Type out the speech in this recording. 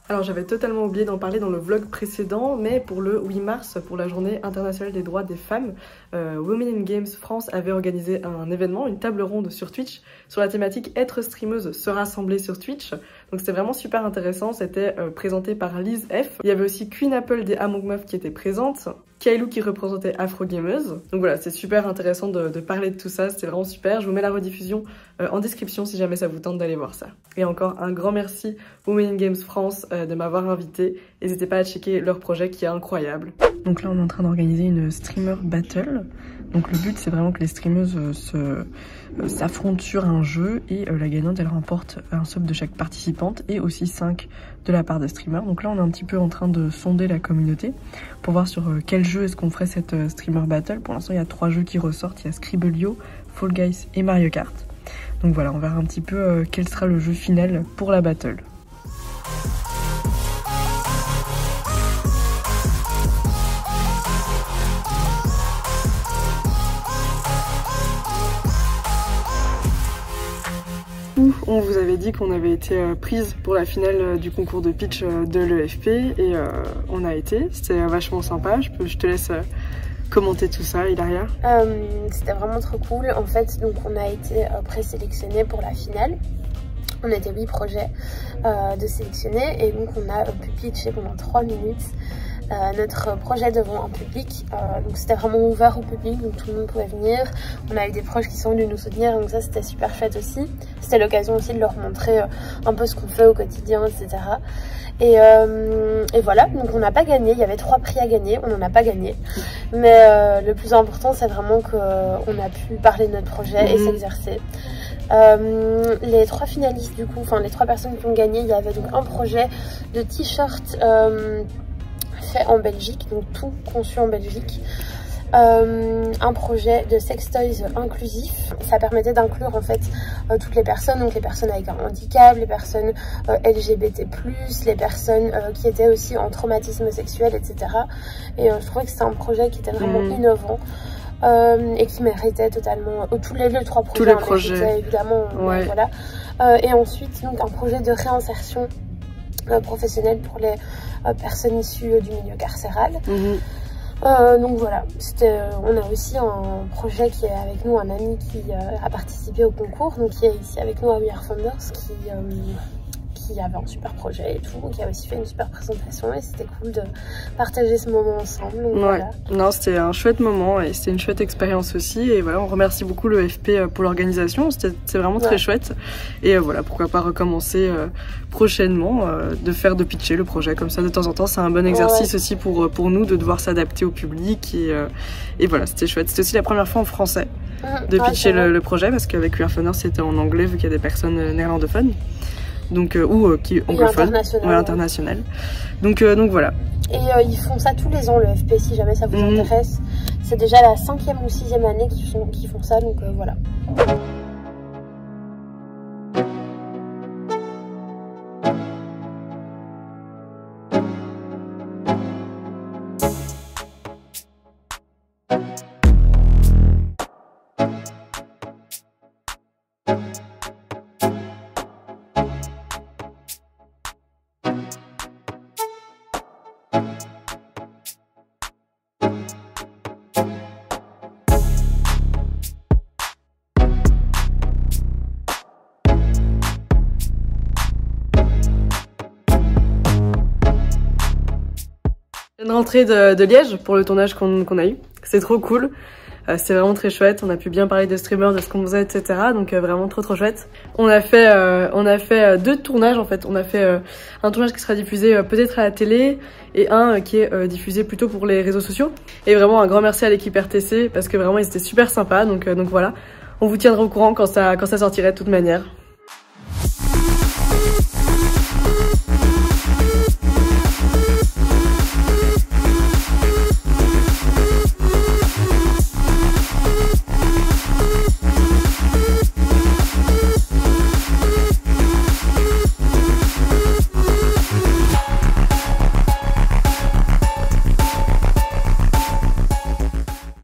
Alors j'avais totalement oublié d'en parler dans le vlog précédent, mais pour le 8 mars, pour la journée internationale des droits des femmes, Women in Games France avait organisé un événement, une table ronde sur Twitch, sur la thématique être streameuse, se rassembler sur Twitch. Donc c'était vraiment super intéressant, c'était présenté par Liz F. Il y avait aussi Queen Apple des Among Meufs qui était présente, Kailou qui représentait Afro Gameuse. Donc voilà, c'est super intéressant de parler de tout ça, c'était vraiment super. Je vous mets la rediffusion en description si jamais ça vous tente d'aller voir ça. Et encore un grand merci Women in Games France de m'avoir invité. N'hésitez pas à checker leur projet qui est incroyable. Donc là on est en train d'organiser une streamer battle. Donc le but c'est vraiment que les streameuses s'affrontent sur un jeu et la gagnante elle remporte un sub de chaque participante et aussi 5 de la part des streamers. Donc là on est un petit peu en train de sonder la communauté pour voir sur quel jeu est-ce qu'on ferait cette streamer battle. Pour l'instant il y a 3 jeux qui ressortent, il y a Scribblio, Fall Guys et Mario Kart. Donc voilà, on verra un petit peu quel sera le jeu final pour la battle. On vous avait dit qu'on avait été prise pour la finale du concours de pitch de l'EFP et on a été, c'était vachement sympa. Je te laisse commenter tout ça, Hilaria. C'était vraiment trop cool. En fait, donc on a été présélectionnés pour la finale. On était 8 projets de sélectionnés et donc on a pu pitcher pendant 3 minutes notre projet devant un public. Donc c'était vraiment ouvert au public, donc tout le monde pouvait venir. On a eu des proches qui sont venus nous soutenir, donc ça c'était super chouette aussi. C'était l'occasion aussi de leur montrer un peu ce qu'on fait au quotidien, etc. Et voilà, donc on n'a pas gagné, il y avait 3 prix à gagner, on n'en a pas gagné. Mais le plus important c'est vraiment qu'on a pu parler de notre projet et s'exercer. Les 3 finalistes du coup, enfin les 3 personnes qui ont gagné, il y avait donc un projet de t-shirt fait en Belgique, donc tout conçu en Belgique. Un projet de sextoys inclusif, ça permettait d'inclure en fait toutes les personnes, donc les personnes avec un handicap, les personnes LGBT+, les personnes qui étaient aussi en traumatisme sexuel, etc. Et je trouvais que c'était un projet qui était vraiment innovant. Et qui méritait totalement tous les 3 projets, tous les projets évidemment, ouais. Voilà. Et ensuite donc un projet de réinsertion professionnelle pour les personnes issues du milieu carcéral. Donc voilà, on a aussi un projet qui est avec nous, un ami qui a participé au concours, donc qui est ici avec nous à We Are Founders, qui avait un super projet et tout, qui a aussi fait une super présentation et c'était cool de partager ce moment ensemble. Donc voilà. Non, c'était un chouette moment et c'était une chouette expérience aussi et voilà, on remercie beaucoup le FP pour l'organisation, c'était vraiment très chouette et voilà, pourquoi pas recommencer prochainement de pitcher le projet comme ça de temps en temps, c'est un bon exercice aussi pour nous de devoir s'adapter au public et voilà, c'était chouette. C'était aussi la première fois en français de pitcher le projet parce qu'avec We Are Founders c'était en anglais vu qu'il y a des personnes néerlandophones. Donc qui anglophone, international. Donc voilà. Et ils font ça tous les ans le FP si jamais ça vous intéresse. C'est déjà la 5e ou 6e année qu'ils font ça, donc voilà. Une rentrée de Liège pour le tournage qu'on a eu, c'est trop cool, c'est vraiment très chouette, on a pu bien parler de streamers, de ce qu'on faisait, etc. Donc vraiment trop chouette. On a fait 2 tournages en fait, on a fait un tournage qui sera diffusé peut-être à la télé et un qui est diffusé plutôt pour les réseaux sociaux. Et vraiment un grand merci à l'équipe RTC parce que vraiment ils étaient super sympas, donc voilà, on vous tiendra au courant quand ça sortirait de toute manière.